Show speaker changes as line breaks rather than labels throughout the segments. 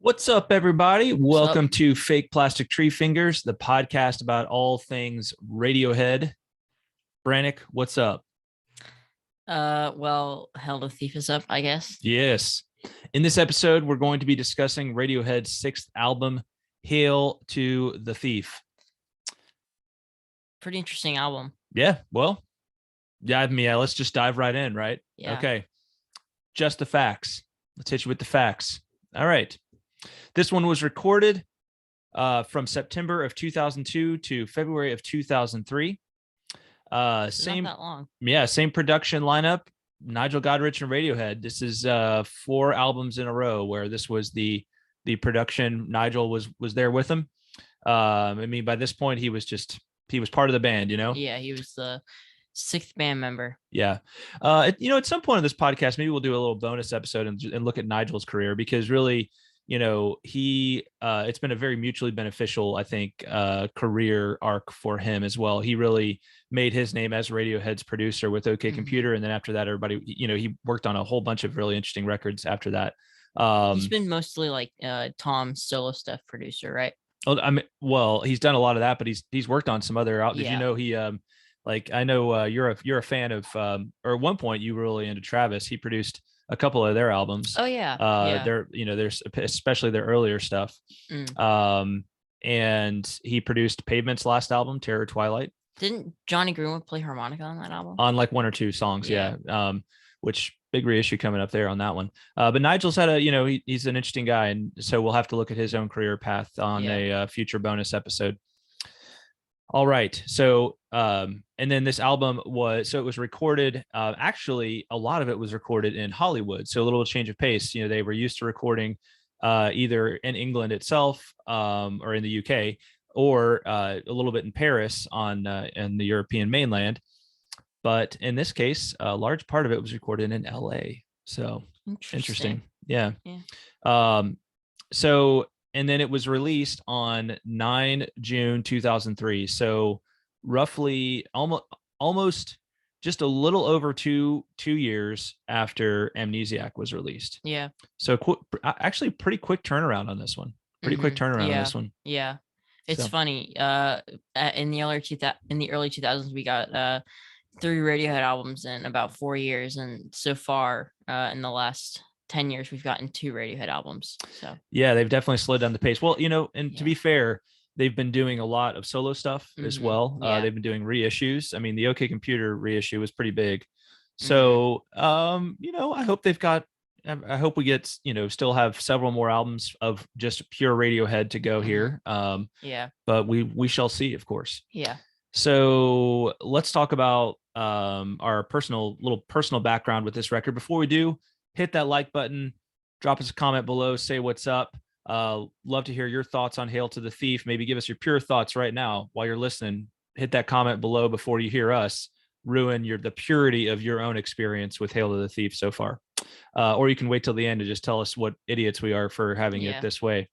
What's up, everybody?
What's up?
Welcome to Fake Plastic Treefingers, the podcast about all things Radiohead. Brannick, what's up?
Well, Hell the Thief is up, I guess.
Yes. In this episode, we're going to be discussing Radiohead's sixth album, Hail to the Thief.
Pretty interesting album.
Yeah, well, let's just dive right in, right?
Yeah.
Okay. Just the facts. Let's hit you with the facts. All right. This one was recorded from September of 2002 to February of 2003.
Same, not that long.
Yeah, same production lineup. Nigel Godrich and Radiohead. This is 4 albums in a row where this was the production. Nigel was there with him. I mean, by this point, he was part of the band, you know?
Yeah, he was the 6th band member.
Yeah. At some point in this podcast, maybe we'll do a little bonus episode and look at Nigel's career, because really, it's been a very mutually beneficial, I think, career arc for him as well. He really made his name as Radiohead's producer with OK Computer. And then after that, everybody, he worked on a whole bunch of really interesting records after that.
He's been mostly like Tom's solo stuff producer, right?
He's done a lot of that, but he's worked on some other out. Did you know he I know you're a fan of or at one point you were really into Travis. He produced a couple of their albums.
Oh yeah.
There's especially their earlier stuff. And he produced Pavement's last album, Terror Twilight.
Didn't Johnny Greenwood play harmonica on that album?
On like 1 or 2 songs, yeah. Which big reissue coming up there on that one. But Nigel's had he's an interesting guy, and so we'll have to look at his own career path on a future bonus episode. All right. So, and then this album was recorded. Actually, a lot of it was recorded in Hollywood. So a little change of pace. They were used to recording either in England itself or in the UK, or a little bit in Paris in the European mainland. But in this case, a large part of it was recorded in LA. So interesting. Yeah. And then it was released on 9 June 2003. So roughly almost just a little over two years after Amnesiac was released.
Yeah.
So actually pretty quick turnaround on this one. Quick turnaround on this one.
Yeah. It's funny. In the early 2000s, we got 3 Radiohead albums in about 4 years, and so far in the last 10 years we've gotten 2 Radiohead albums. So yeah,
they've definitely slowed down the pace. Well, to be fair, they've been doing a lot of solo stuff as well. They've been doing reissues. I mean, the OK Computer reissue was pretty big. So I hope we get still have several more albums of just pure Radiohead to go here. But we shall see, of course.
Yeah.
So let's talk about our personal background with this record. Before we do, hit that like button, drop us a comment below, say what's up. Love to hear your thoughts on Hail to the Thief. Maybe give us your pure thoughts right now while you're listening. Hit that comment below before you hear us ruin the purity of your own experience with Hail to the Thief so far. Or you can wait till the end to just tell us what idiots we are for having it this way,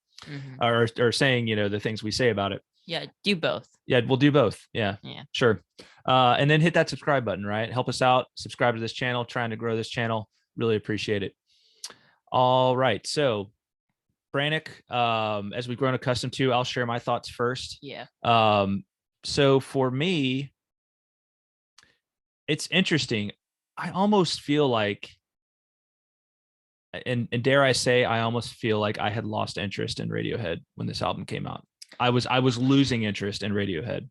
or saying the things we say about it.
Yeah, do both.
Yeah, we'll do both. Yeah, sure. And then hit that subscribe button, right? Help us out. Subscribe to this channel. Trying to grow this channel. Really appreciate it. All right. So, Brannick, as we've grown accustomed to, I'll share my thoughts first.
Yeah.
So for me, it's interesting. I almost feel like, and dare I say, I almost feel like I had lost interest in Radiohead when this album came out. I was losing interest in Radiohead.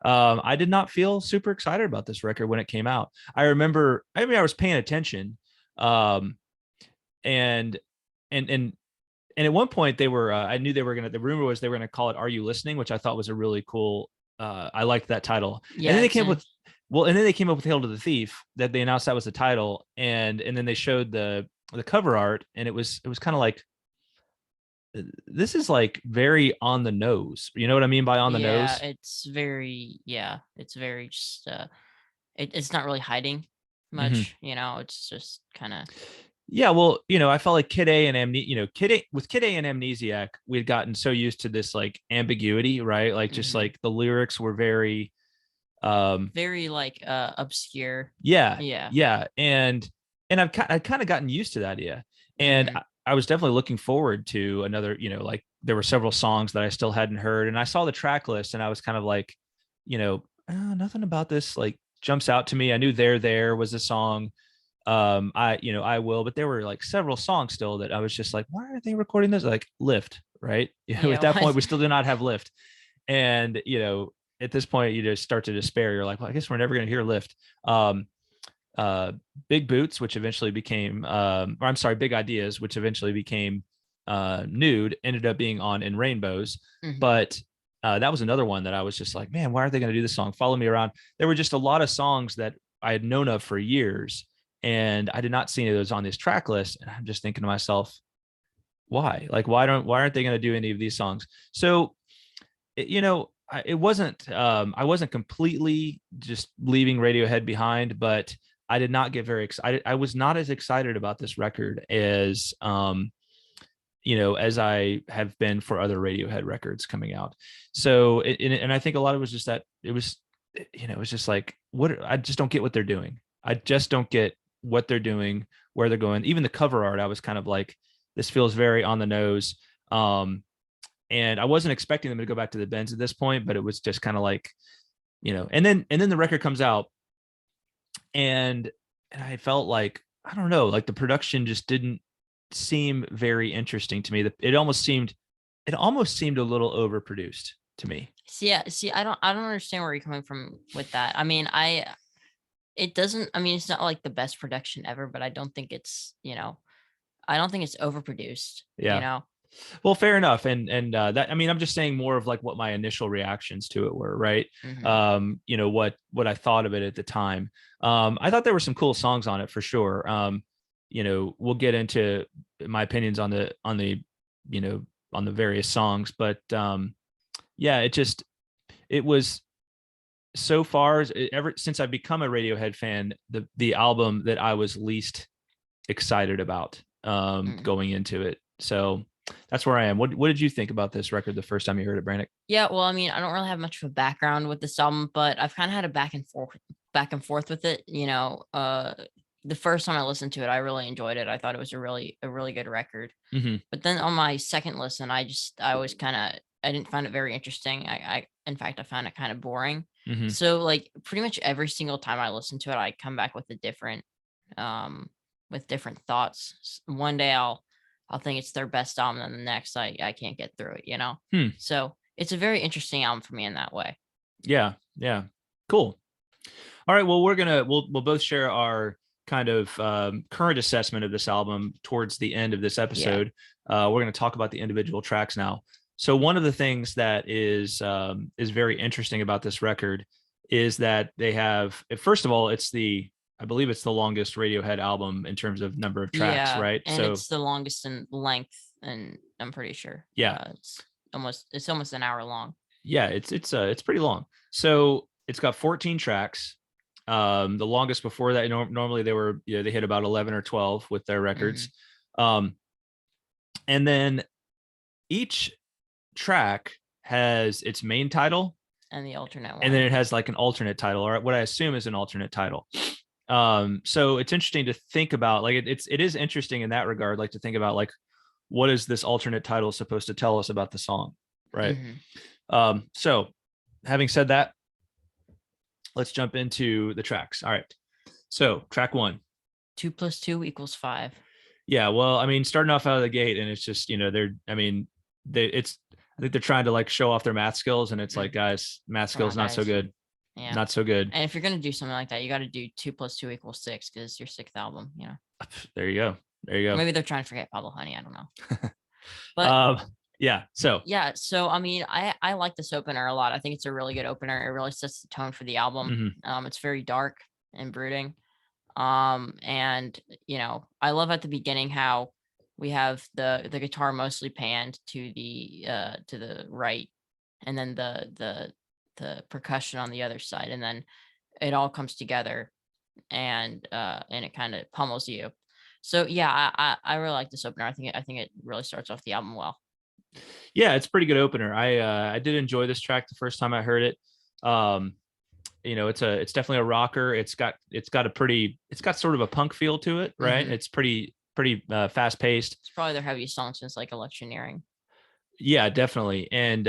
I did not feel super excited about this record when it came out. I remember, I was paying attention. And at one point they were, I knew they were the rumor was they were going to call it Are You Listening, which I thought was a really cool, I liked that title. Yeah, and then they came up with Hail to the Thief, that they announced that was the title. And then they showed the cover art, and it was kind of like, this is like very on the nose. You know what I mean by on the nose?
It's very just, it's not really hiding much, it's just kind of.
Yeah, well, I felt like Kid A and Amnesiac, we had gotten so used to this like ambiguity, right? Like just like the lyrics were very
like obscure.
Yeah. And I've kind of gotten used to that, yeah. And I was definitely looking forward to another, like there were several songs that I still hadn't heard, and I saw the track list and I was kind of like, nothing about this like jumps out to me. I knew There was a song. I will, but there were like several songs still that I was just like, why are they recording this? Like Lift, right? At that point, we still did not have Lift. And, at this point, you just start to despair. You're like, well, I guess we're never going to hear Lift. Big Boots, which eventually became, Big Ideas, which eventually became Nude, ended up being on In Rainbows. Mm-hmm. But that was another one that I was just like, man, why are they going to do this song? Follow Me Around. There were just a lot of songs that I had known of for years, and I did not see any of those on this track list. And I'm just thinking to myself, why? Like, why aren't they going to do any of these songs? So, I wasn't completely just leaving Radiohead behind, but I did not get very excited. I was not as excited about this record as, as I have been for other Radiohead records coming out. So, and I think a lot of it was just that it was just like, I just don't get what they're doing. I just don't get what they're doing, where they're going. Even the cover art, I was kind of like, this feels very on the nose. And I wasn't expecting them to go back to the bends at this point, but it was just kind of like, and then the record comes out, and I felt like, I don't know, like the production just didn't seem very interesting to me. It almost seemed a little overproduced to me.
See, I don't understand where you're coming from with that. I mean, it's not like the best production ever, but I don't think it's, I don't think it's overproduced.
Yeah. Well, fair enough. And that, I mean, I'm just saying more of like what my initial reactions to it were, right? Mm-hmm. What I thought of it at the time. I thought there were some cool songs on it for sure. We'll get into my opinions on the various songs, but it was so far, ever since I've become a Radiohead fan, the album that I was least excited about going into it. So that's where I am. What did you think about this record the first time you heard it, Brannick?
Yeah, well, I mean, I don't really have much of a background with this album, but I've kind of had a back and forth with it. The first time I listened to it, I really enjoyed it. I thought it was a really good record. Mm-hmm. But then on my second listen, I didn't find it very interesting. In fact, I found it kind of boring. Mm-hmm. So like pretty much every single time I listen to it, I come back with different thoughts. One day I'll think it's their best album, and the next I can't get through it, So it's a very interesting album for me in that way.
Yeah. Cool. All right. Well, we'll both share our kind of current assessment of this album towards the end of this episode. Yeah. We're going to talk about the individual tracks now. So one of the things that is very interesting about this record is that they have, first of all, I believe it's the longest Radiohead album in terms of number of tracks, right?
And so it's the longest in length, and I'm pretty sure.
Yeah,
it's almost an hour long.
Yeah, it's pretty long. So it's got 14 tracks. The longest before that, normally they hit about 11 or 12 with their records. Mm-hmm. And then each track has its main title
and the alternate one,
and then it has like an alternate title, or what I assume is an alternate title. So it's interesting to think about, like it is interesting in that regard, like to think about like, what is this alternate title supposed to tell us about the song, right? Mm-hmm. So having said that, let's jump into the tracks. All right. So track 1.
2 + 2 = 5.
Yeah. Well, I mean, starting off out of the gate, and it's just, I think they're trying to like show off their math skills, and it's like, guys, math skills not so good. Yeah. Not so good.
And if you're gonna do something like that, you got to do 2 + 2 = 6 because it's your 6th album.
There you go.
Maybe they're trying to forget Pablo Honey. I don't know. But
yeah. So
I mean, I like this opener a lot. I think it's a really good opener. It really sets the tone for the album. Mm-hmm. It's very dark and brooding. And I love at the beginning how we have the guitar mostly panned to the right, and then the percussion on the other side, and then it all comes together, and it kind of pummels you. So yeah, I really like this opener. I think it really starts off the album well.
Yeah, it's a pretty good opener. I did enjoy this track the first time I heard it. It's definitely a rocker. It's got sort of a punk feel to it, right? Mm-hmm. It's pretty pretty fast paced.
It's probably their heaviest song since like Electioneering.
Yeah, definitely. And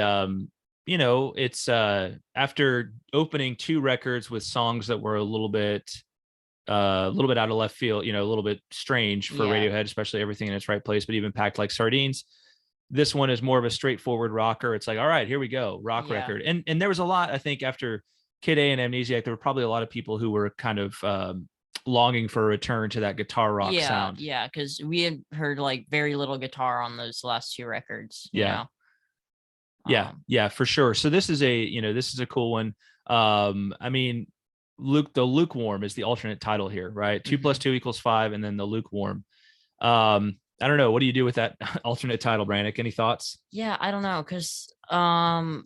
it's after opening 2 records with songs that were a little bit out of left field, a little bit strange for Radiohead, especially Everything in Its Right Place, but even Packed Like Sardines. This one is more of a straightforward rocker. It's like, all right, here we go, rock record. And there was a lot, I think, after Kid A and Amnesiac, there were probably a lot of people who were kind of longing for a return to that guitar rock sound.
Yeah, because we had heard like very little guitar on those last 2 records.
Yeah, for sure. So this is a cool one. I mean, the lukewarm is the alternate title here, right? 2 + 2 = 5, and then the lukewarm. I don't know. What do you do with that alternate title, Brannick? Any thoughts?
Yeah, I don't know, because I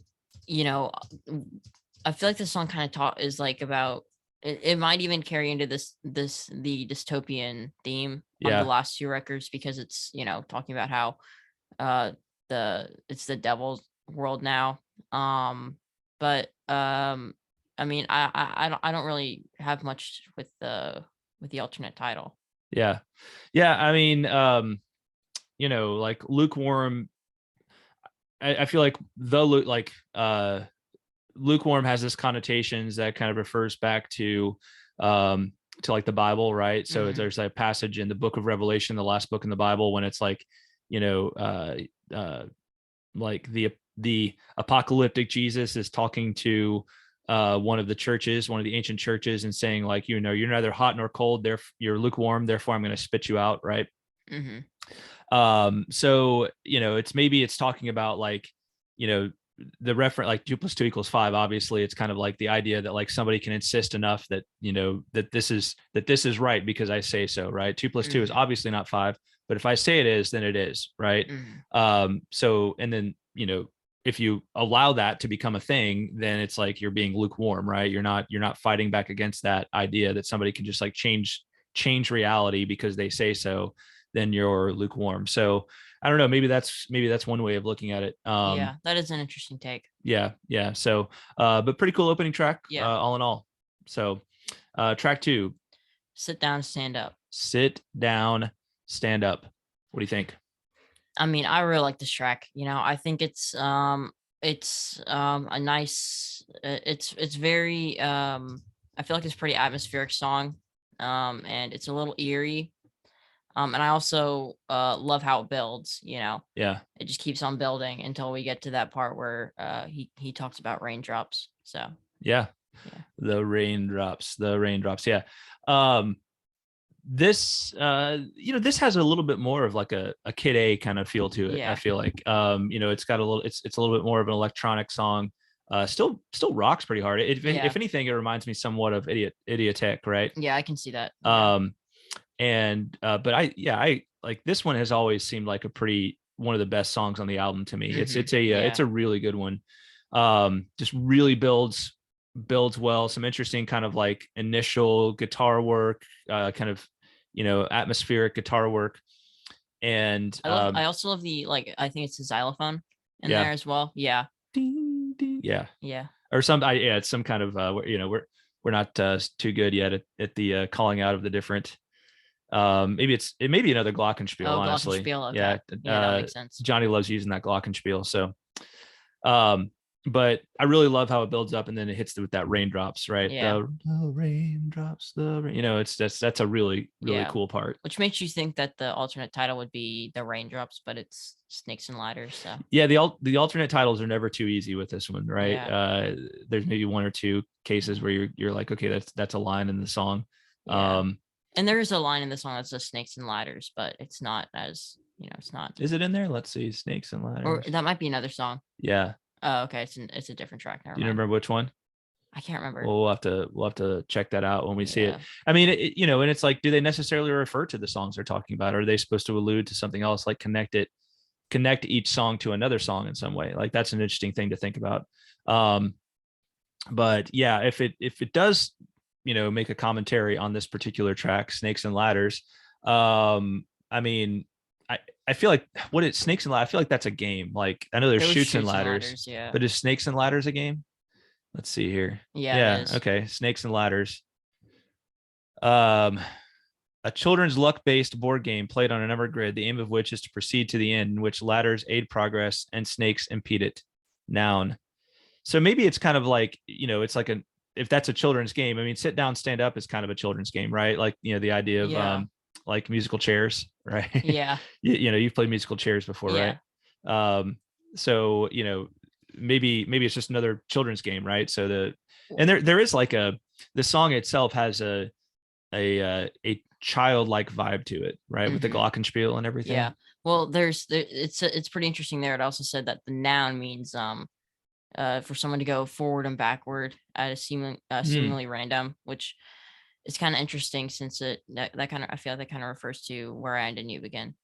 feel like this song kind of is like about it might even carry into the dystopian theme of the last 2 records, because it's talking about how it's the devil's world now. But I mean, I don't really have much with the alternate title.
Yeah. I mean, like lukewarm. I feel like lukewarm has this connotations that kind of refers back to like the Bible, right? So there's a passage in the book of Revelation, the last book in the Bible, when it's like, like the apocalyptic Jesus is talking to one of the ancient churches, and saying like, you're neither hot nor cold, you're lukewarm, therefore I'm going to spit you out, right? So it's talking about like, the reference, like 2 + 2 = 5. Obviously it's kind of like the idea that like somebody can insist enough that that this is right because I say so, right? 2 + 2 is obviously not 5, but if I say it is, then it is, right? So, and then if you allow that to become a thing, then it's like you're being lukewarm, right? You're not fighting back against that idea that somebody can just like change reality because they say so. Then you're lukewarm. So I don't know. Maybe that's one way of looking at it.
Yeah, that is an interesting take.
Yeah. So, but pretty cool opening track.
Yeah.
All in all. So, track 2.
Sit Down, Stand Up.
Sit Down, Stand Up. What do you think?
I mean, I really like this track. I think it's a nice. It's very. I feel like it's a pretty atmospheric song, and it's a little eerie. And I also love how it builds.
Yeah.
It just keeps on building until we get to that part where he talks about raindrops. So
yeah. The raindrops. Yeah. This this has a little bit more of like a Kid A kind of feel to it. I feel like it's got it's a little bit more of an electronic song. Still rocks pretty hard. If anything, it reminds me somewhat of Idiotech, right?
Yeah, I can see that.
But I like this one has always seemed like one of the best songs on the album to me. It's a really good one. Just really builds well. Some interesting kind of like initial guitar work, kind of atmospheric guitar work. And
I also love the, like, I think it's the xylophone in there as well. Yeah.
Ding, ding.
Yeah.
Or it's some kind of we're not too good yet at the calling out of the different. Maybe it may be another Glockenspiel, honestly.
Glockenspiel, okay.
Yeah,
that makes sense.
Johnny loves using that Glockenspiel. So, but I really love how it builds up and then it hits with that raindrops, right?
Yeah.
The raindrops, that's a really cool part.
Which makes you think that the alternate title would be the raindrops, but it's Snakes and Ladders. So
yeah, the alternate titles are never too easy with this one, right? Yeah. There's maybe 1 or 2 cases where you're like, okay, that's a line in the song.
Yeah. And there is a line in the song that says Snakes and Ladders, but it's not as, it's not.
Is it in there? Let's see. Snakes and Ladders.
Or that might be another song.
Yeah.
Oh, okay. It's a different track.
Do you remember which one?
I can't remember.
Well, we'll have to check that out when we see it. I mean, and it's like, do they necessarily refer to the songs they're talking about? Or are they supposed to allude to something else, like connect each song to another song in some way? Like that's an interesting thing to think about. But yeah, if it does, make a commentary on this particular track, Snakes and Ladders. I mean, I feel like Snakes and Ladders, I feel like that's a game. Like I know there's Chutes and Ladders, but is Snakes and Ladders a game? Let's see here.
Yeah.
Okay. Snakes and Ladders. A children's luck-based board game played on a number grid, the aim of which is to proceed to the end, in which ladders aid progress and snakes impede it. Noun. So maybe it's kind of like, it's like if that's a children's game, I mean, sit down, stand up is kind of a children's game, right? Like, the idea of like musical chairs, right?
Yeah.
You've played musical chairs before, right? So, maybe it's just another children's game, right? So there is like the song itself has a childlike vibe to it, right? With the glockenspiel and everything.
Yeah. Well, it's pretty interesting there. It also said that the noun means for someone to go forward and backward at a seemingly random, which is kind of interesting since I feel like that kind of refers to where I end and you begin.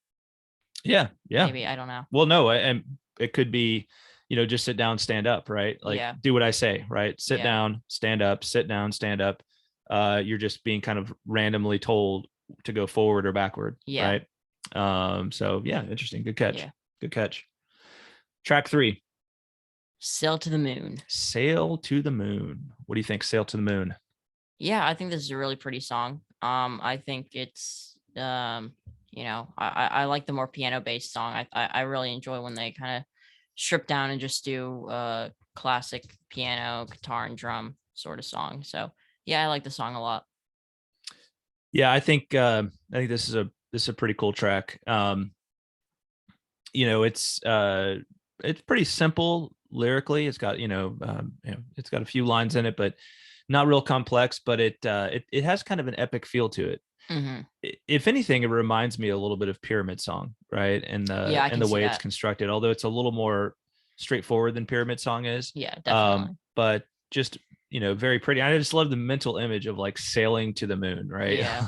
Yeah.
Maybe, I don't know.
Well, no, and it could be, just sit down, stand up, right? Like do what I say, right? Sit down, stand up, sit down, stand up. You're just being kind of randomly told to go forward or backward, right? So yeah, interesting. Good catch. Good catch. Track 3.
Sail to the Moon.
Sail to the Moon. What do you think? Sail to the Moon.
Yeah, I think this is a really pretty song. I think it's I like the more piano based song. I really enjoy when they kind of strip down and just do classic piano, guitar, and drum sort of song. So yeah, I like the song a lot.
Yeah, I think this is a pretty cool track. It's pretty simple lyrically. It's got it's got a few lines in it, but not real complex. But it has kind of an epic feel to it. If anything, it reminds me a little bit of Pyramid Song, right? And the way it's constructed, although it's a little more straightforward than Pyramid Song is.
Yeah, definitely.
But just very pretty. I just love the mental image of like sailing to the moon, right?
Yeah.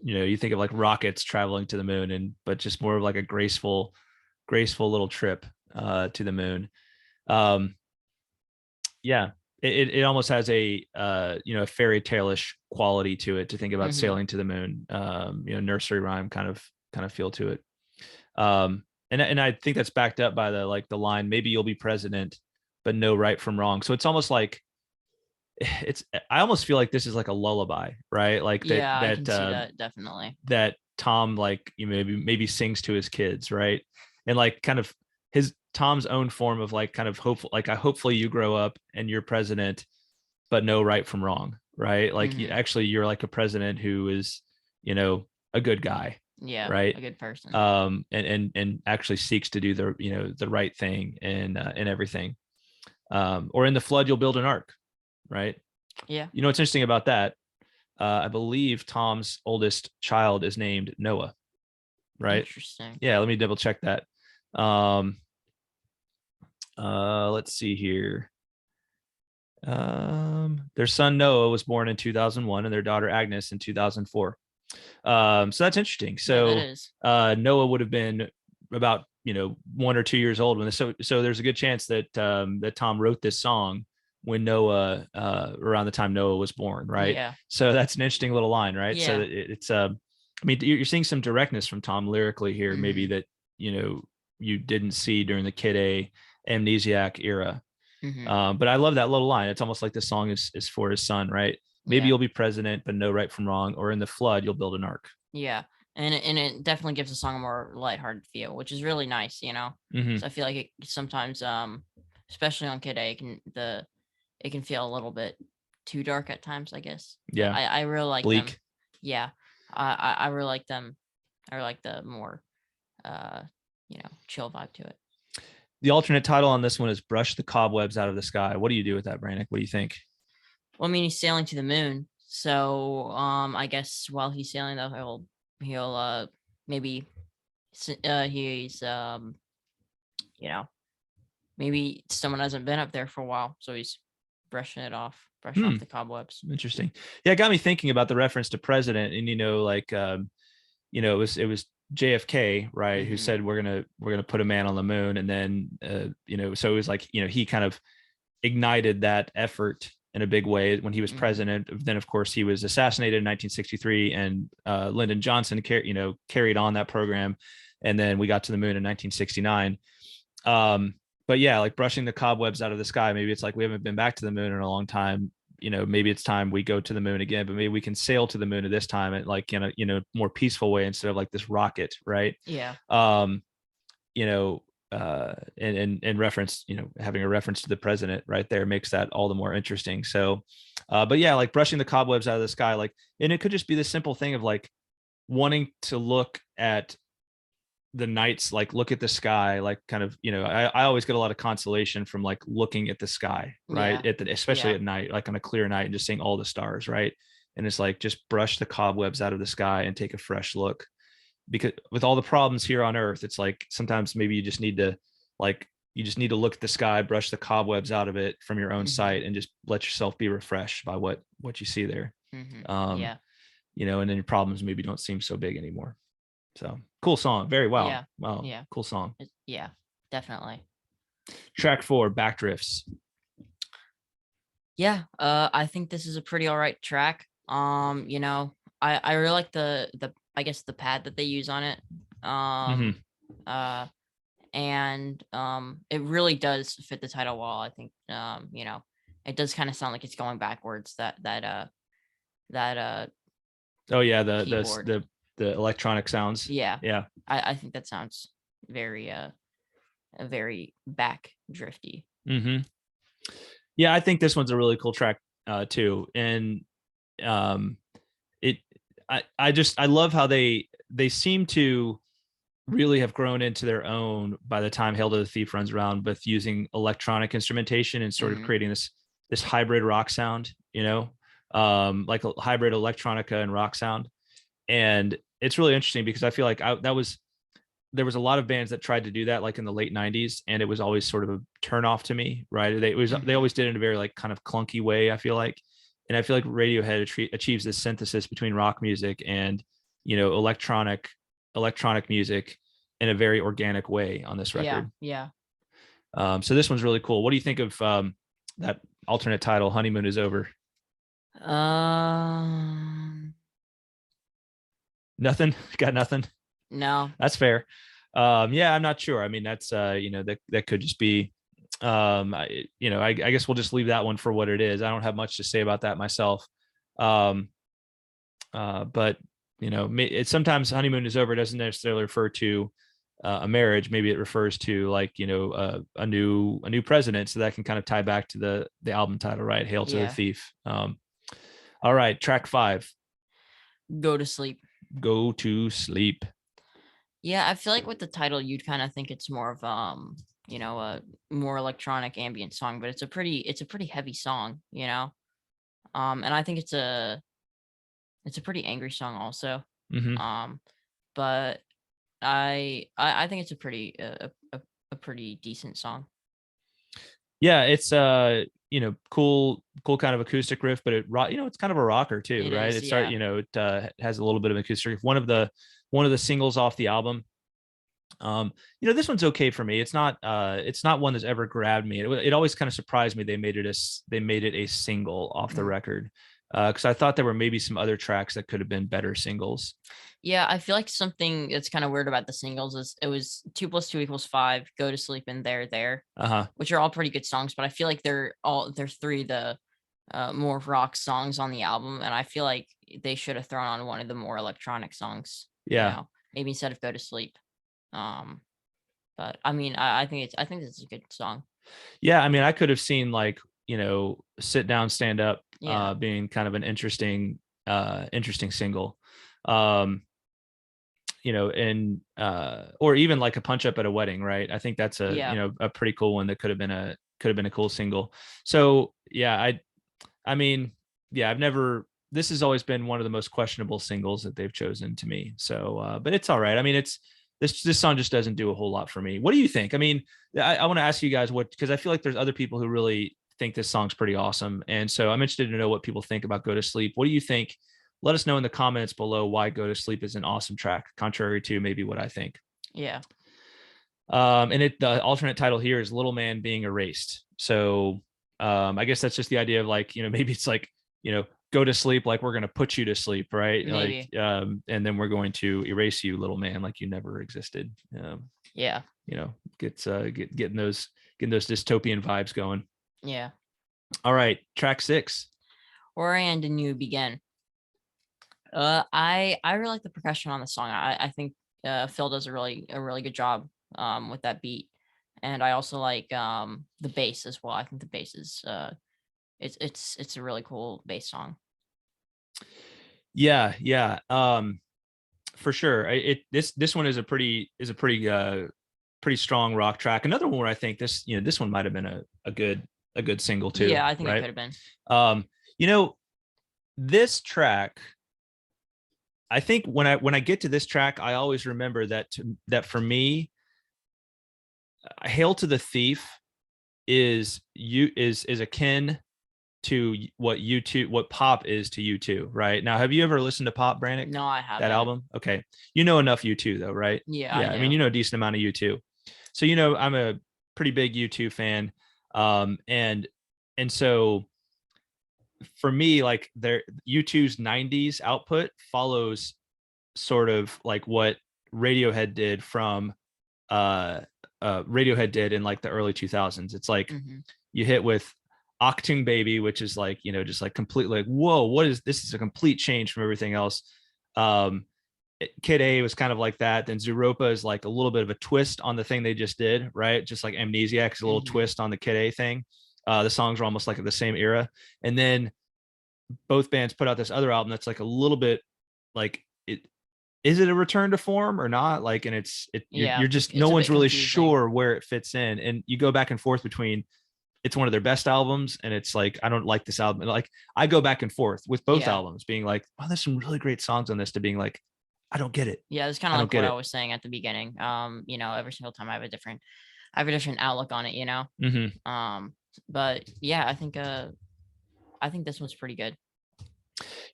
You think of like rockets traveling to the moon, but just more of like a graceful little trip to the moon. It almost has a fairy tale-ish quality to it, to think about sailing to the moon. Nursery rhyme kind of feel to it. And I think that's backed up by the line, maybe you'll be president, but know right from wrong. So it's almost like I almost feel like this is like a lullaby, right? Like that.
Yeah, I can see that definitely.
That Tom maybe sings to his kids, right? And like kind of Tom's own form of like kind of hopeful, like hopefully you grow up and you're president, but know right from wrong, right? Like actually you're like a president who is, a good guy.
Yeah,
right.
A good person.
And actually seeks to do the right thing and everything. Or in the flood, you'll build an ark, right?
Yeah.
What's interesting about that? I believe Tom's oldest child is named Noah, right?
Interesting.
Yeah, let me double check that. Let's see here. Their son Noah was born in 2001 and their daughter Agnes in 2004. So that's interesting. So Noah would have been about 1 or 2 years old when so there's a good chance that that Tom wrote this song when Noah around the time Noah was born, right?
Yeah.
So that's an interesting little line, right?
Yeah.
So it's I mean, you're seeing some directness from Tom lyrically here, maybe that you didn't see during the Kid A Amnesiac era. But I love that little line. It's almost like the song is for his son, right? Maybe you'll be president, but know right from wrong, or in the flood, you'll build an ark.
Yeah. And it definitely gives the song a more lighthearted feel, which is really nice, So I feel like it sometimes, especially on Kid A, it can feel a little bit too dark at times, I guess.
Yeah.
I really like
Bleak.
them. Yeah. I really like them. I like the more chill vibe to it.
The alternate title on this one is Brush the Cobwebs Out of the Sky. What do you do with that, Brannick? What do you think?
Well, I mean, he's sailing to the moon. So I guess while he's sailing, though, he'll maybe he's maybe someone hasn't been up there for a while, so he's brushing off the cobwebs.
Interesting. Yeah, it got me thinking about the reference to president, and it was JFK, right, who said we're gonna put a man on the moon, and then so it was like he kind of ignited that effort in a big way when he was president. Then of course he was assassinated in 1963, and Lyndon Johnson carried on that program, and then we got to the moon in 1969. But yeah, like brushing the cobwebs out of the sky, maybe it's like we haven't been back to the moon in a long time, maybe it's time we go to the moon again, but maybe we can sail to the moon at this time at like, more peaceful way instead of like this rocket. Right.
Yeah.
In reference, having a reference to the president right there makes that all the more interesting. So, but yeah, like brushing the cobwebs out of the sky, like, and it could just be the simple thing of like wanting to look at the nights, like look at the sky, like kind of, I always get a lot of consolation from like looking at the sky, right?
Yeah.
Especially at night, like on a clear night and just seeing all the stars, right? And it's like, just brush the cobwebs out of the sky and take a fresh look. Because with all the problems here on Earth, it's like sometimes maybe you just need to look at the sky, brush the cobwebs out of it from your own sight, and just let yourself be refreshed by what you see there.
Yeah.
And then your problems maybe don't seem so big anymore. So cool song. Very well.
Yeah.
Wow.
Yeah.
Cool song.
Yeah, definitely.
Track 4, Backdrifts.
Yeah. I think this is a pretty all right track. I really like the I guess the pad that they use on it. And it really does fit the title wall. I think it does kind of sound like it's going backwards.
Oh yeah,
keyboard.
the electronic sounds.
Yeah.
Yeah.
I think that sounds very back drifty.
Yeah, I think this one's a really cool track too. And I love how they seem to really have grown into their own by the time Hail to the Thief runs around, with using electronic instrumentation and sort of creating this hybrid rock sound, like a hybrid electronica and rock sound. And it's really interesting because I feel like there was a lot of bands that tried to do that, like in the late 90s, and it was always sort of a turn off to me, right? They always did it in a very like kind of clunky way, I feel like. And I feel like Radiohead achieves this synthesis between rock music and, electronic music in a very organic way on this record.
Yeah.
So this one's really cool. What do you think of that alternate title, Honeymoon is Over? Nothing? Got nothing?
No.
That's fair. Yeah, I'm not sure. I mean, that's that could just be I guess we'll just leave that one for what it is. I don't have much to say about that myself. But it's sometimes Honeymoon is Over doesn't necessarily refer to a marriage. Maybe it refers to like, a new president. So that can kind of tie back to the album title, right? Hail to the Thief. All right, track 5.
Go to Sleep.
Go to Sleep.
Yeah, I feel like with the title, you'd kind of think it's more of a more electronic ambient song, but it's a pretty heavy song, and I think it's a pretty angry song also. But I think it's a pretty a pretty decent song.
Yeah, it's cool kind of acoustic riff, but it's kind of a rocker too, right? It has a little bit of acoustic riff. One of the singles off the album. This one's okay for me. It's not one that's ever grabbed me. It always kind of surprised me they made it a single off the record, because I thought there were maybe some other tracks that could have been better singles.
Yeah, I feel like something that's kind of weird about the singles is it was 2 + 2 = 5, Go to Sleep, and There, which are all pretty good songs, but I feel like they're 3 the more rock songs on the album, and I feel like they should have thrown on one of the more electronic songs.
Yeah,
maybe instead of Go to Sleep. But I mean, I think this is a good song.
Yeah, I mean, I could have seen like, Sit Down, Stand Up being kind of an interesting single. Or even like a Punchup at a Wedding, right? I think that's a pretty cool one that could have been a cool single. So yeah, this has always been one of the most questionable singles that they've chosen to me. So, but it's all right. I mean, this song just doesn't do a whole lot for me. What do you think? I mean, I want to ask you guys because I feel like there's other people who really think this song's pretty awesome. And so I'm interested to know what people think about Go to Sleep. What do you think? Let us know in the comments below why Go to Sleep is an awesome track, contrary to maybe what I think.
Yeah.
And the alternate title here is Little Man Being Erased. So I guess that's just the idea of like, maybe it's like, go to sleep, like we're going to put you to sleep, right?
Maybe.
Like, and then we're going to erase you, little man, like you never existed.
Yeah.
Getting those dystopian vibes going.
Yeah.
All right, track 6.
Where I End and You Begin. I really like the percussion on the song. I think Phil does a really good job with that beat, and I also like the bass as well. I think the bass is it's a really cool bass song.
Yeah, yeah, for sure. This one is a pretty pretty strong rock track. Another one where I think this one might have been a good single too.
Yeah, I think
right?
it could have been.
You know, this track, I think when I get to this track, I always remember that for me, Hail to the Thief is akin to what what pop is to U2, right? Now, have you ever listened to Pop, Brannick?
No, I haven't.
That album? Okay. You know enough U2 though, right?
Yeah,
I mean, you know a decent amount of U2. So, I'm a pretty big U2 fan. And so for me, like their U2's 90s output follows sort of like what Radiohead did from Radiohead did in like the early 2000s. It's like you hit with Octung Baby, which is like, just like completely like, whoa, what is this? Is a complete change from everything else. Kid A was kind of like that. Then Zooropa is like a little bit of a twist on the thing they just did, right? Just like Amnesiac is a little twist on the Kid A thing. The songs are almost like at the same era. And then both bands put out this other album that's like a little bit like is it a return to form or not? Like, and you're just, no one's really sure where it fits in. And you go back and forth between, it's one of their best albums, and it's like, I don't like this album. Like, I go back and forth with both albums, being like, oh, there's some really great songs on this, to being like, I don't get it.
Yeah, it's kind of like what I was saying at the beginning. Every single time I have a different outlook on it, but yeah, I think this one's pretty good.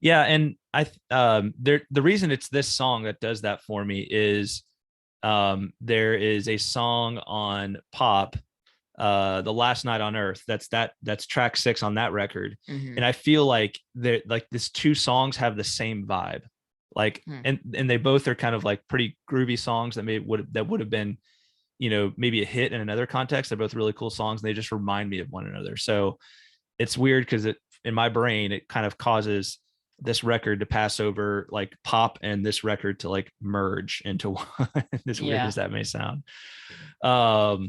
Yeah, and the reason it's this song that does that for me is there is a song on Pop, The Last Night on Earth, that's track 6 on that record. And I feel like they're like, these two songs have the same vibe, like and they both are kind of like pretty groovy songs that would have been, maybe a hit in another context. They're both really cool songs, and they just remind me of one another. So it's weird because in my brain it kind of causes this record to pass over like Pop and this record to like merge into one. As weird as that may sound. So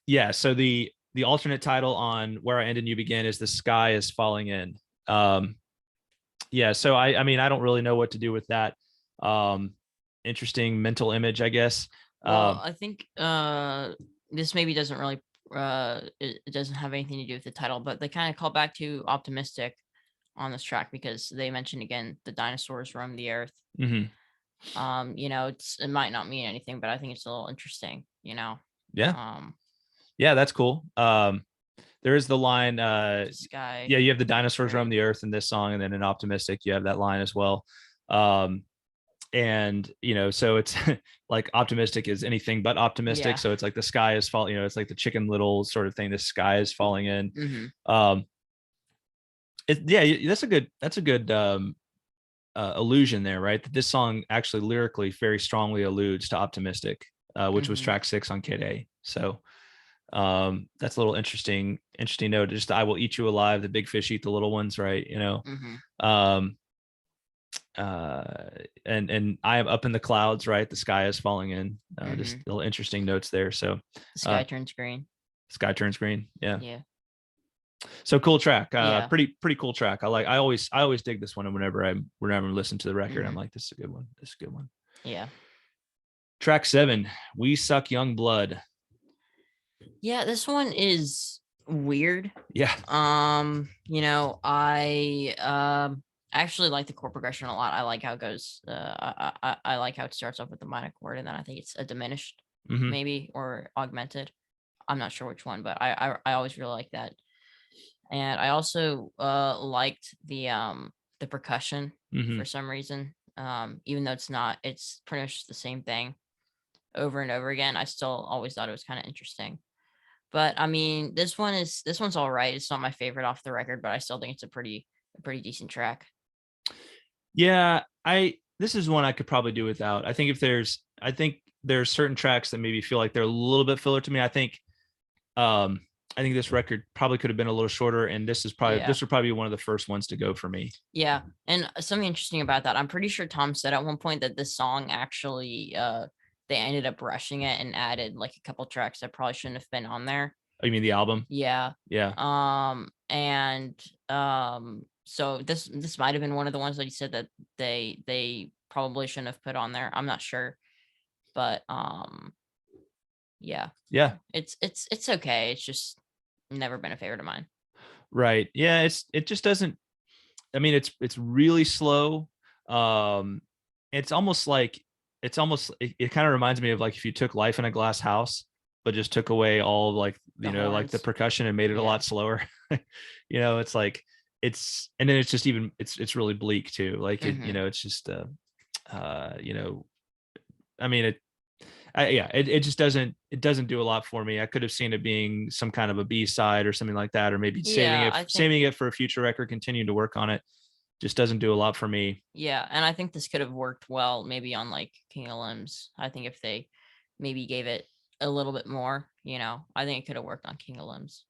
the alternate title on Where I End and You Begin is The Sky Is Falling In. So I mean, I don't really know what to do with that. Interesting mental image, I guess.
Well, I think this maybe doesn't really it doesn't have anything to do with the title, but they kind of call back to Optimistic on this track because they mentioned again the dinosaurs roam the earth. It might not mean anything, but I think it's a little interesting. Yeah,
that's cool. There is the line,
sky.
Yeah, you have the dinosaurs roam the earth in this song, and then in Optimistic you have that line as well. And so it's like Optimistic is anything but optimistic. So it's like the sky is falling, it's like the Chicken Little sort of thing, the sky is falling in. That's a good allusion there, right? That this song actually lyrically very strongly alludes to Optimistic, which was track 6 on Kid A. So that's a little interesting note. Just I will eat you alive, the big fish eat the little ones, right? And I am up in the clouds, right? The sky is falling in. Just little interesting notes there. So
the sky turns green.
Sky turns green. Yeah. So cool track. Pretty cool track. I always dig this one, and whenever I listen to the record, I'm like, this is a good one. This is a good one.
Yeah.
Track 7, We Suck Young Blood.
Yeah, this one is weird.
Yeah.
I actually like the chord progression a lot. I like how it goes. I like how it starts off with the minor chord, and then I think it's a diminished, maybe, or augmented. I'm not sure which one, but I always really like that. And I also liked the percussion for some reason. Even though it's pretty much the same thing over and over again. I still always thought it was kind of interesting. But I mean, this one's all right. It's not my favorite off the record, but I still think it's a pretty decent track.
Yeah, this is one I could probably do without. I think there's certain tracks that maybe feel like they're a little bit filler to me. I think I think this record probably could have been a little shorter, and this would probably be one of the first ones to go for me.
Yeah, and something interesting about that, I'm pretty sure Tom said at one point that this song actually they ended up rushing it and added like a couple tracks that probably shouldn't have been on there.
Oh, you mean the album?
Yeah.
Yeah.
So this might have been one of the ones that he said that they probably shouldn't have put on there. I'm not sure, but yeah. It's okay. It's just never been a favorite of mine.
Right. Yeah. It just doesn't. I mean, it's really slow. It's almost like it kind of reminds me of like if you took Life in a Glass House, but just took away all like like the percussion and made it a lot slower. It's like and then it's just even it's really bleak too. Like it's just I mean it just doesn't do a lot for me. I could have seen it being some kind of a B-side or something like that, or maybe saving it for a future record, continuing to work on it. Just doesn't do a lot for me.
Yeah, and I think this could have worked well maybe on like King of Limbs. I think if they maybe gave it a little bit more, I think it could have worked on King of Limbs.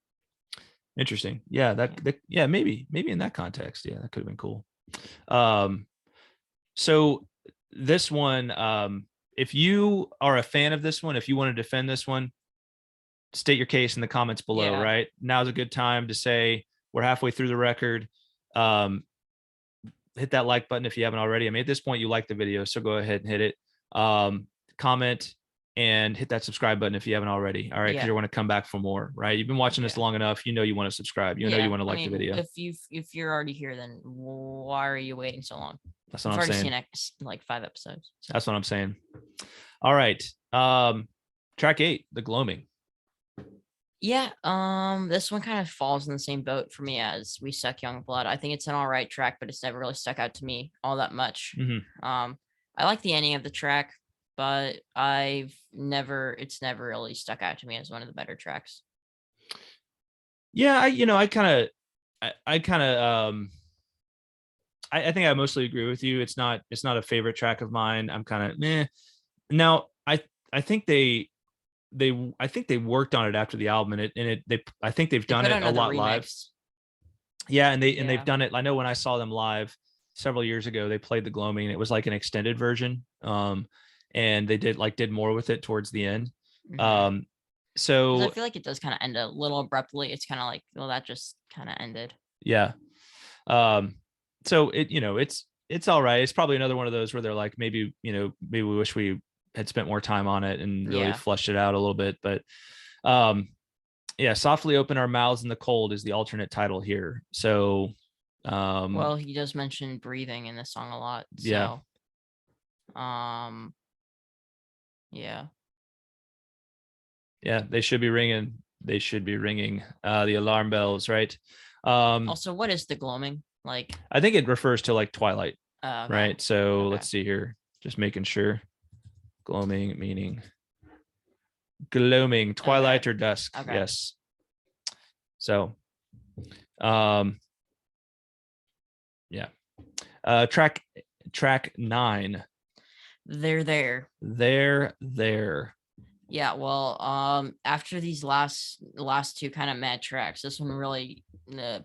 Interesting. Yeah, maybe in that context, yeah, that could have been cool. So this one, if you are a fan of this one, if you want to defend this one, state your case in the comments below. Right, now's a good time to say we're halfway through the record. Hit that like button if you haven't already. I mean, at this point you like the video, so go ahead and hit it. Comment and hit that subscribe button if you haven't already. All right, because you want to come back for more, right? You've been watching this long enough, you want to subscribe, you know you want to like the video.
If you're already here, then why are you waiting so long?
That's what I'm saying.
Already seen like 5 episodes.
So. That's what I'm saying. All right, track 8, The Gloaming.
Yeah, this one kind of falls in the same boat for me as We Suck Young Blood. I think it's an all right track, but it's never really stuck out to me all that much. I like the ending of the track, but it's never really stuck out to me as one of the better tracks.
Yeah, I think I mostly agree with you. It's not a favorite track of mine. I'm kind of meh. Now, I think they worked on it after the album, and I think they've done it a lot live. Yeah, and they've done it. I know when I saw them live several years ago, they played The Gloaming, and it was like an extended version. And they did more with it towards the end. So
I feel like it does kind of end a little abruptly. It's kind of like, well, that just kind of ended.
Yeah. So it's all right. It's probably another one of those where they're like, maybe we wish we had spent more time on it and really flushed it out a little bit. But Softly Open Our Mouths in the Cold is the alternate title here. So
well, he does mention breathing in this song a lot. So, they should be ringing the alarm bells, right? Also, what is the gloaming like?
I think it refers to like twilight. Okay. Right, so let's see here, just making sure. Gloaming meaning gloaming, twilight or dusk. Yes. So track 9,
They're
there.
Yeah, well, after these last 2 kind of mad tracks, this one really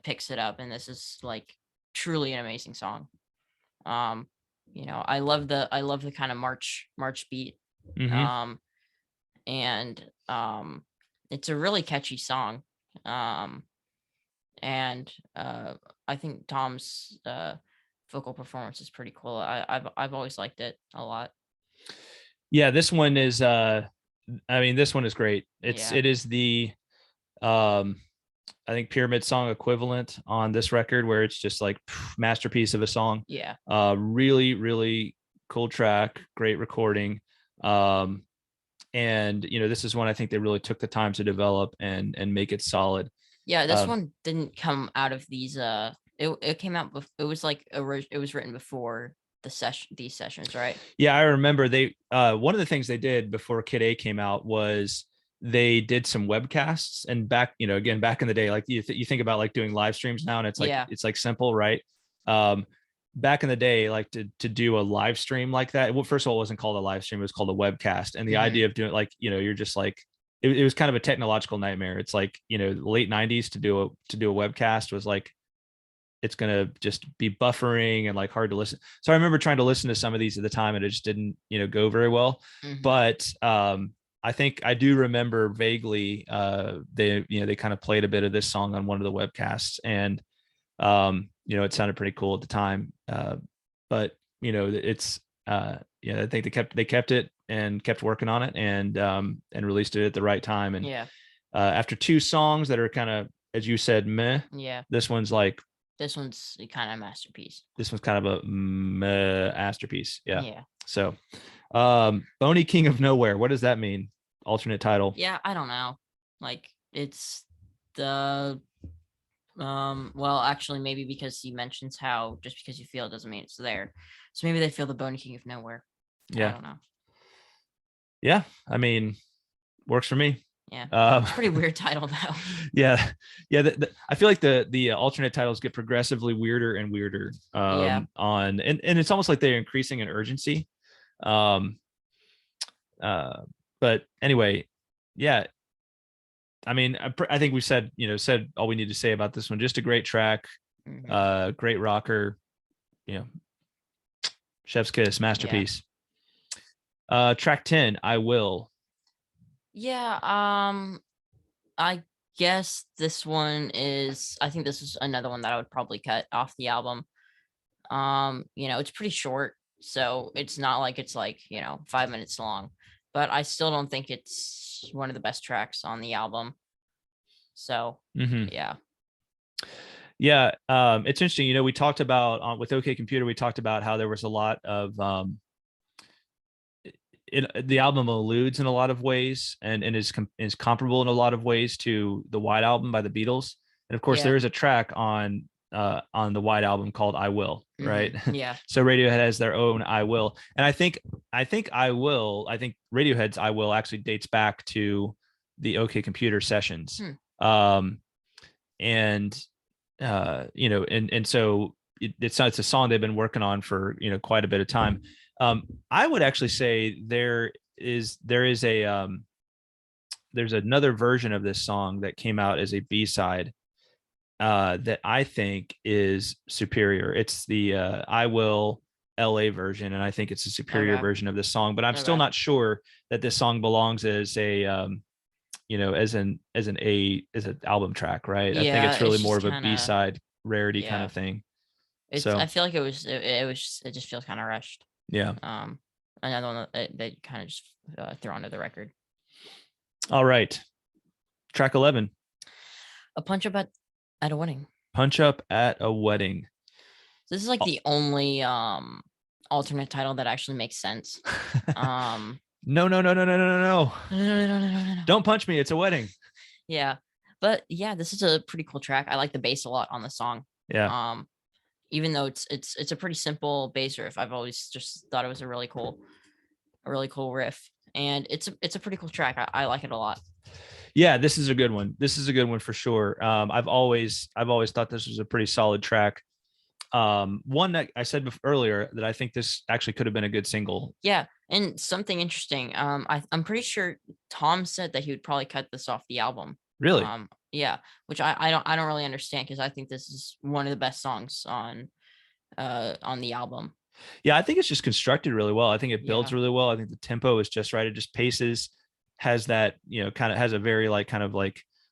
picks it up, and this is like truly an amazing song. I love the kind of march beat. And it's a really catchy song. And I think Tom's vocal performance is pretty cool. I've always liked it a lot.
Yeah, this one is this one is great. It is the I think Pyramid Song equivalent on this record, where it's just like masterpiece of a song.
Yeah.
Really, really cool track, great recording. And this is one I think they really took the time to develop and make it solid.
Yeah, this one didn't come out of these it came out it was like it was written before these sessions, right?
Yeah, I remember they one of the things they did before Kid A came out was they did some webcasts, and back in the day, like you think about like doing live streams now, and it's like it's like simple, right? Back in the day, like to do a live stream like that, well, first of all, it wasn't called a live stream, it was called a webcast. And the idea of doing like you're just like it was kind of a technological nightmare. It's like, you know, the late 90s to do a webcast was like, it's going to just be buffering and like hard to listen. So I remember trying to listen to some of these at the time and it just didn't, you know, go very well. But I think I do remember vaguely they, you know, they kind of played a bit of this song on one of the webcasts, and you know, it sounded pretty cool at the time. But you know, it's yeah, I think they kept it and kept working on it, and released it at the right time. And after 2 songs that are kind of, as you said, meh, this one's like,
this one's kind of a masterpiece.
This one's kind of a masterpiece. Yeah.
Yeah.
So, Boney King of Nowhere. What does that mean? Alternate title.
Yeah, I don't know. Like, it's the well, actually, maybe because he mentions how just because you feel it doesn't mean it's there. So maybe they feel the Boney King of Nowhere.
Yeah.
I don't know.
Yeah. I mean, works for me.
Yeah. It's a pretty weird title though.
Yeah. Yeah. I feel like the alternate titles get progressively weirder and weirder. And it's almost like they're increasing in urgency. But anyway, yeah. I mean, I think we said all we need to say about this one. Just a great track, great rocker, you know, chef's kiss, masterpiece. Track 10, I Will.
Yeah, I guess this one is, I think this is another one that I would probably cut off the album. You know, it's pretty short, so it's not like it's like, you know, 5 minutes long, but I still don't think it's one of the best tracks on the album. So, yeah.
Yeah, it's interesting. You know, we talked about with OK Computer, we talked about how there was a lot of the album alludes in a lot of ways and is comparable in a lot of ways to the White Album by the Beatles. And of course, there is a track on the White Album called I Will, right?
Yeah.
So Radiohead has their own I Will. And I think Radiohead's I Will actually dates back to the OK Computer sessions. And you know, and so it's a song they've been working on for, you know, quite a bit of time. I would actually say there's another version of this song that came out as a B-side that I think is superior. It's the I Will LA version, and I think it's a superior version of this song, but I'm still not sure that this song belongs as a you know, as an album track, right? I think it's really more of a B-side rarity kind of thing.
I feel like it just feels kind of rushed.
Yeah.
Another one that they kind of just throw onto the record.
All right. Track 11.
A Punchup at a Wedding.
Punchup at a Wedding.
This is like the only alternate title that actually makes sense.
No. Don't punch me. It's a wedding.
Yeah. But yeah, this is a pretty cool track. I like the bass a lot on the song.
Yeah.
Even though it's a pretty simple bass riff, I've always just thought it was a really cool riff. And it's a pretty cool track. I like it a lot.
Yeah, this is a good one. This is a good one for sure. I've always thought this was a pretty solid track. One that I said earlier that I think this actually could have been a good single.
Yeah, and something interesting. I'm pretty sure Tom said that he would probably cut this off the album.
Really?
Yeah, which I don't really understand, because I think this is one of the best songs on the album.
Yeah, I think it's just constructed really well. I think it builds really well. I think the tempo is just right. It just paces, has that, you know, kind of has a very kind of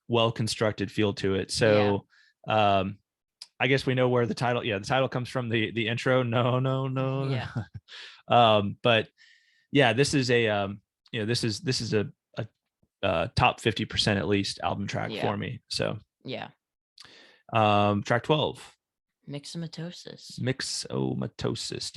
well constructed feel to it. So I guess we know where the title comes from, the intro. No.
Yeah.
But yeah, this is a you know, this is a top 50% at least album track for me. So
yeah.
Track 12.
Myxomatosis.
Do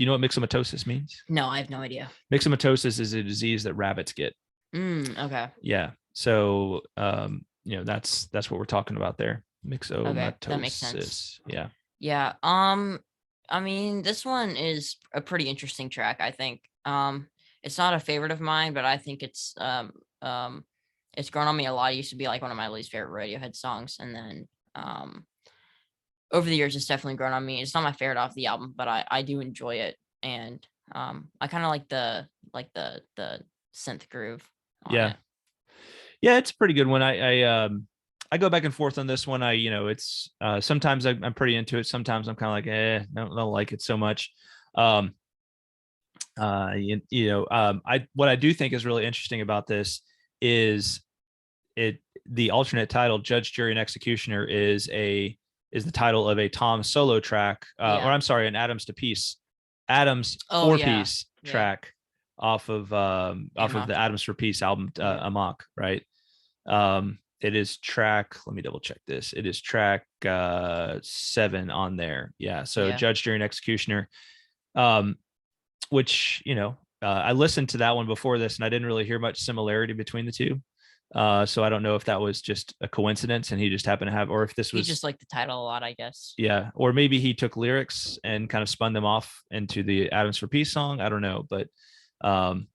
you know what myxomatosis means?
No, I have no idea.
Myxomatosis is a disease that rabbits get.
Okay.
Yeah. So you know, that's what we're talking about there. Myxomatosis.
Okay, that makes sense.
Yeah.
Yeah. I mean, this one is a pretty interesting track, I think. It's not a favorite of mine, but I think it's grown on me a lot. It used to be like one of my least favorite Radiohead songs, and then over the years it's definitely grown on me. It's not my favorite off the album, but I do enjoy it, and I kind of like the synth groove on it.
Yeah, it's a pretty good one. I go back and forth on this one. It's sometimes I'm pretty into it. Sometimes I'm kind of like, don't like it so much. Um, what I do think is really interesting about this is the alternate title, Judge, Jury, and Executioner, is the title of a Tom solo track, or I'm sorry, an Adams four-piece track off of the Adams for Peace album, Amok, right? It is track, let me double check this. It is track 7 on there. Yeah. So Judge, Jury, and Executioner, which, I listened to that one before this and I didn't really hear much similarity between the two. So I don't know if that was just a coincidence and he just happened to have, or if this was,
he just liked the title a lot, I guess.
Yeah. Or maybe he took lyrics and kind of spun them off into the Adams for Peace song. I don't know, but that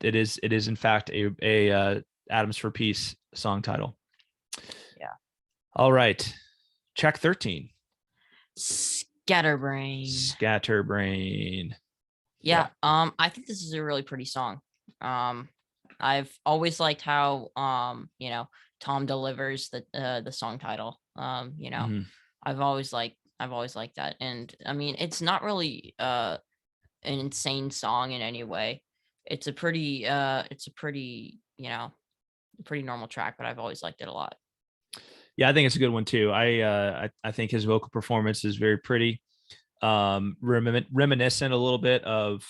it is in fact a Adams for Peace song title.
Yeah.
All right. Track 13.
Scatterbrain. Yeah. I think this is a really pretty song. I've always liked how Tom delivers the song title. Mm-hmm. I've always liked that. And I mean, it's not really an insane song in any way. It's a pretty pretty normal track, but I've always liked it a lot.
Yeah, I think it's a good one too. I think his vocal performance is very pretty, reminiscent a little bit of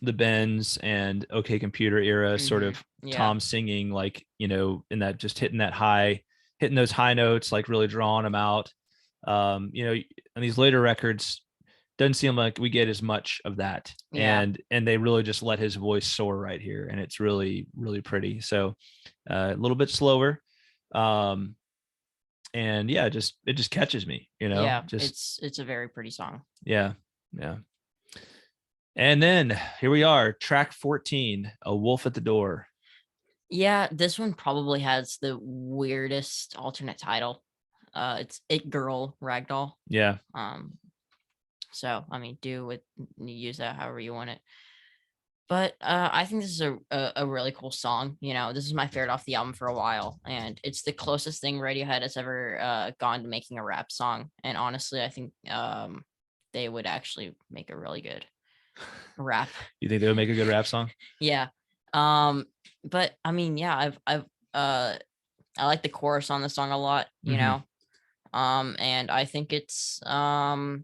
the Benz and OK Computer era, sort of Tom singing, like, in that, just hitting those high notes, like really drawing them out. On these later records, doesn't seem like we get as much of that. And they really just let his voice soar right here, and it's really, really pretty. So a little bit slower. And it just catches me,
it's a very pretty song.
Yeah. And then here we are, track 14, A Wolf at the Door.
Yeah, this one probably has the weirdest alternate title. It's It Girl Ragdoll.
Yeah.
So I mean, use that however you want it. But I think this is a really cool song. This is my favorite off the album for a while, and it's the closest thing Radiohead has ever gone to making a rap song. And honestly, I think they would actually make a really good rap.
You think they would make a good rap song?
Yeah. But I mean, yeah, I like the chorus on the song a lot, and I think it's a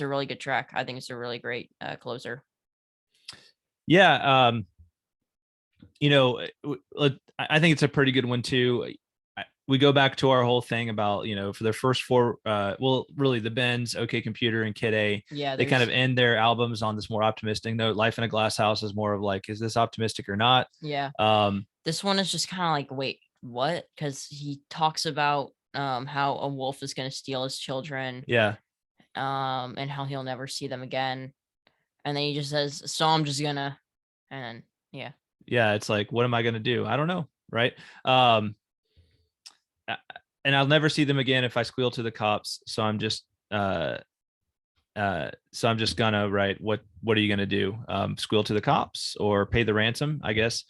really good track. I think it's a really great closer.
Yeah. I think it's a pretty good one too. We go back to our whole thing about, for their first 4, really the Benz, OK Computer, and Kid A.
Yeah,
they kind of end their albums on this more optimistic note. Life in a Glass House is more of like, is this optimistic or not?
Yeah. This one is just kind of like, wait, what? Because he talks about how a wolf is going to steal his children.
Yeah.
And how he'll never see them again. And then he just says, so I'm just gonna, and yeah.
Yeah, it's like, what am I gonna do? I don't know, right? And I'll never see them again if I squeal to the cops. So I'm just gonna, right, what are you gonna do? Squeal to the cops or pay the ransom, I guess.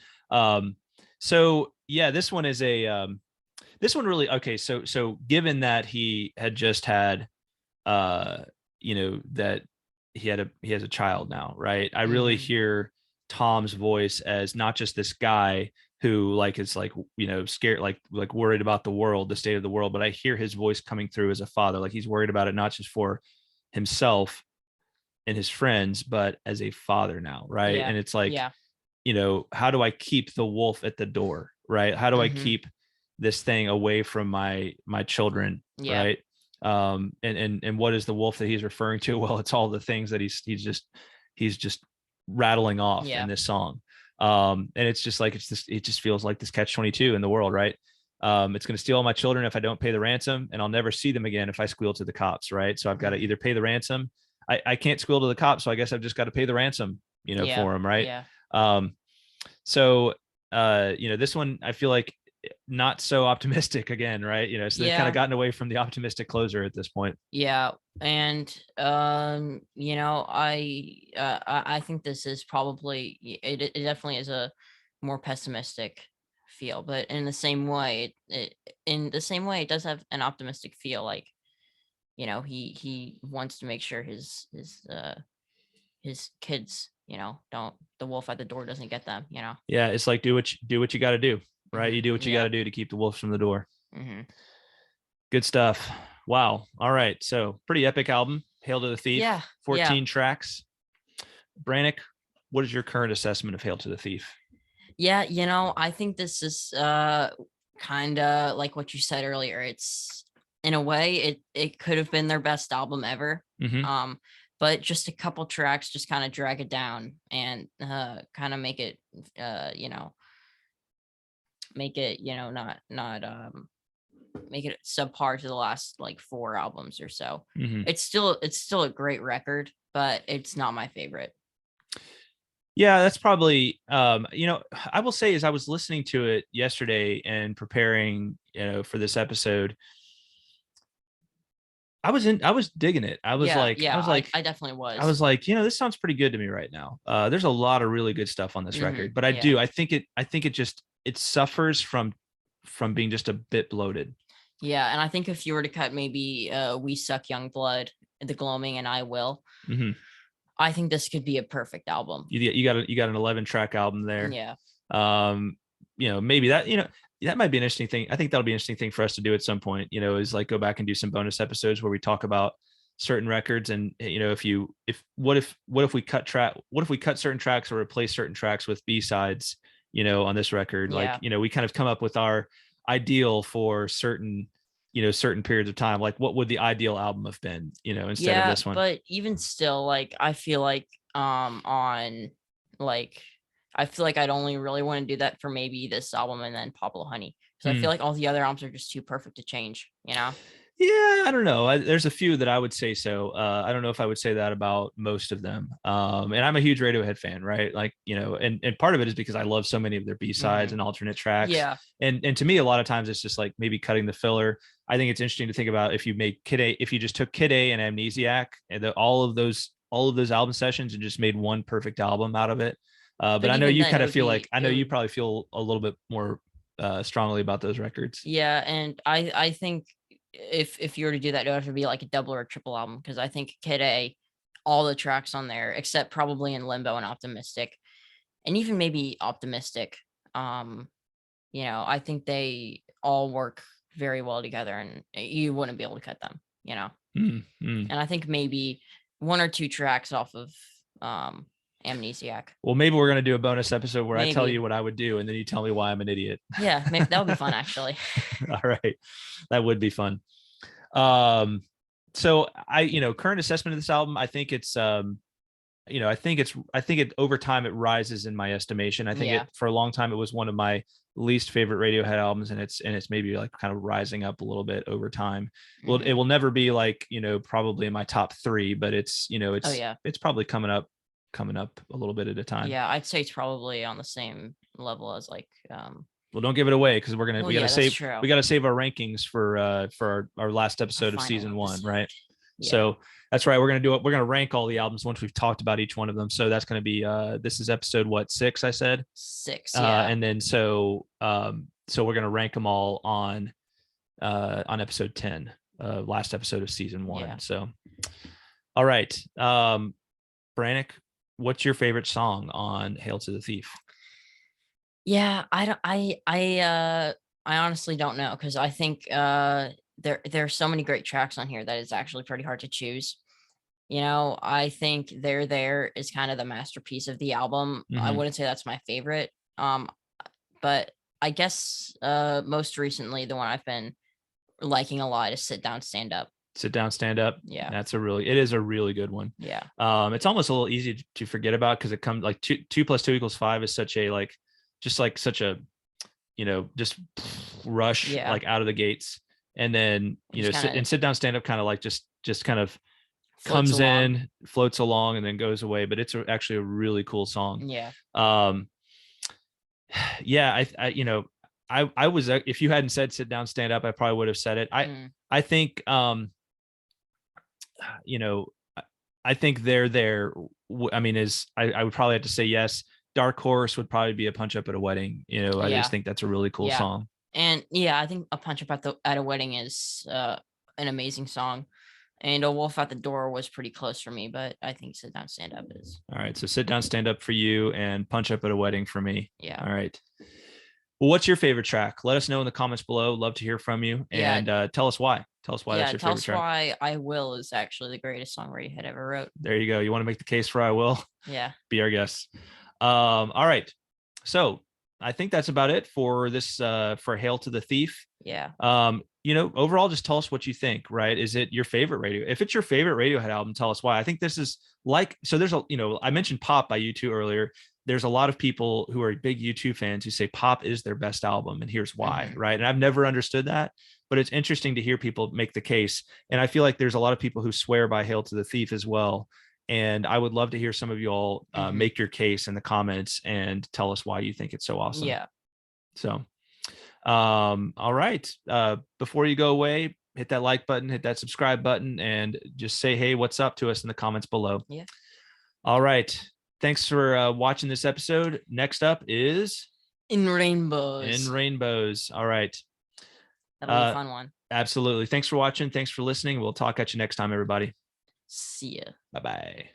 So yeah, this one is this one really, okay. So given that he had just had, that he has a child now, right? I really hear Tom's voice as not just this guy who like is like, scared, like worried about the world, the state of the world, but I hear his voice coming through as a father. Like he's worried about it, not just for himself and his friends, but as a father now. Right. And it's like, how do I keep the wolf at the door? Right. How do I keep this thing away from my children? Right. And what is the wolf that he's referring to? Well, it's all the things that he's just rattling off in this song. And it's just like, it just feels like this catch-22 in the world, right? It's going to steal all my children if I don't pay the ransom, and I'll never see them again if I squeal to the cops, right? So I've got to either pay the ransom. I can't squeal to the cops, so I guess I've just got to pay the ransom, for them, right? So this one, I feel like not so optimistic again, right? So they've kind of gotten away from the optimistic closer at this point.
Yeah, and I think this is probably it definitely is a more pessimistic feel, but in the same way it does have an optimistic feel. Like, he wants to make sure his kids, don't the wolf at the door doesn't get them.
Yeah, it's like do what you got to do, right? You do what you got to do to keep the wolves from the door. Good stuff. Wow. All right, so pretty epic album, Hail to the Thief. 14 tracks. Brannick, what is your current assessment of Hail to the Thief?
Yeah, I think this is kind of like what you said earlier. It's, in a way, it could have been their best album ever. But just a couple tracks just kind of drag it down and kind of make it not make it subpar to the last like 4 albums or so. It's still a great record, but it's not my favorite.
Yeah, that's probably I will say, as I was listening to it yesterday and preparing for this episode, I was digging it. I
definitely was.
I was like, this sounds pretty good to me right now. There's a lot of really good stuff on this record, but I think it suffers from being just a bit bloated.
Yeah, and I think if you were to cut maybe We Suck Young Blood, The Gloaming, and I Will, I think this could be a perfect album.
You got an 11-track album there.
Yeah.
Maybe that might be an interesting thing. I think that'll be an interesting thing for us to do at some point, is like go back and do some bonus episodes where we talk about certain records. And, what if we cut certain tracks or replace certain tracks with B-sides, on this record, like, we kind of come up with our ideal for certain periods of time. Like, what would the ideal album have been, instead of this one?
But even still, like, I feel like I feel like I'd only really want to do that for maybe this album and then Pablo Honey, because I feel like all the other albums are just too perfect to change,
Yeah, I don't know. There's a few that I would say so. I don't know if I would say that about most of them. And I'm a huge Radiohead fan, right? Like, and part of it is because I love so many of their B-sides and alternate tracks.
Yeah.
And to me, a lot of times it's just like maybe cutting the filler. I think it's interesting to think about if you just took Kid A and Amnesiac and all of those album sessions and just made one perfect album out of it. But I know you kind of feel like, you probably feel a little bit more strongly about those records.
Yeah. And I think if you were to do that, it would have to be like a double or a triple album, because I think Kid A, all the tracks on there, except probably in Limbo and Optimistic, and even maybe Optimistic, I think they all work very well together, and you wouldn't be able to cut them, And I think maybe 1 or 2 tracks off of Amnesiac.
Well, maybe we're going to do a bonus episode where I tell you what I would do and then you tell me why I'm an idiot.
Yeah, maybe that would be fun, actually.
All right. That would be fun. So current assessment of this album, I think it's, I think it over time, it rises in my estimation. I think for a long time, it was one of my least favorite Radiohead albums, and it's maybe like kind of rising up a little bit over time. Well, it will never be like, probably in my top 3, but it's probably coming up a little bit at a time.
Yeah, I'd say it's probably on the same level as like
well, don't give it away, because we gotta save our rankings for our last episode of season 1, right? Yeah. So that's right. We're gonna rank all the albums once we've talked about each one of them. So that's gonna be this is episode 6, I said
6. Yeah.
And then so we're gonna rank them all on episode 10, last episode of season 1. Yeah. So all right. Brannick, what's your favorite song on Hail to the Thief?
Yeah, I honestly don't know, because I think there are so many great tracks on here that it's actually pretty hard to choose. I think There is kind of the masterpiece of the album. I wouldn't say that's my favorite. But I guess most recently the one I've been liking a lot is Sit Down, Stand Up.
Sit Down, Stand Up.
Yeah,
it is a really good one.
Yeah.
It's almost a little easy to forget about, because it comes like 2 + 2 = 5 is such a such a just rush, like out of the gates. And then Sit Down, Stand Up kind of like just kind of comes in, floats along, and then goes away. But it's actually a really cool song.
Yeah.
Yeah, I I was, if you hadn't said sit down, stand up, I probably would have said it. I think, you know, I think they're there. I mean, I would probably have to say yes. Dark Horse would probably be a Punch Up at a Wedding. You know, I just think that's a really cool song.
And yeah, I think a Punch Up at a Wedding is an amazing song. And A Wolf at the Door was pretty close for me, but I think Sit Down, Stand Up is.
All right. So Sit Down, Stand Up for you, and Punch Up at a Wedding for me.
Yeah.
All right. Well, what's your favorite track? Let us know in the comments below. Love to hear from you. And tell us why. Tell us why that's your favorite track.
Tell us why I Will is actually the greatest song Radiohead ever wrote.
There you go. You want to make the case for I Will?
Yeah.
Be our guest. All right. So I think that's about it for this, for Hail to the Thief.
Yeah.
You know, overall, just tell us what you think, right? Is it your favorite if it's your favorite Radiohead album, tell us why. I think this is like, so there's I mentioned Pop by U2 earlier. There's a lot of people who are big U2 fans who say Pop is their best album, and here's why, right? And I've never understood that, but it's interesting to hear people make the case. And I feel like there's a lot of people who swear by Hail to the Thief as well. And I would love to hear some of you all make your case in the comments and tell us why you think it's so awesome.
Yeah.
So, all right. Before you go away, hit that like button, hit that subscribe button, and just say, hey, what's up to us in the comments below.
Yeah.
All right. Thanks for watching this episode. Next up is
In Rainbows.
In Rainbows. All right.
That'll be a fun one.
Absolutely. Thanks for watching. Thanks for listening. We'll talk at you next time, everybody.
See ya.
Bye-bye.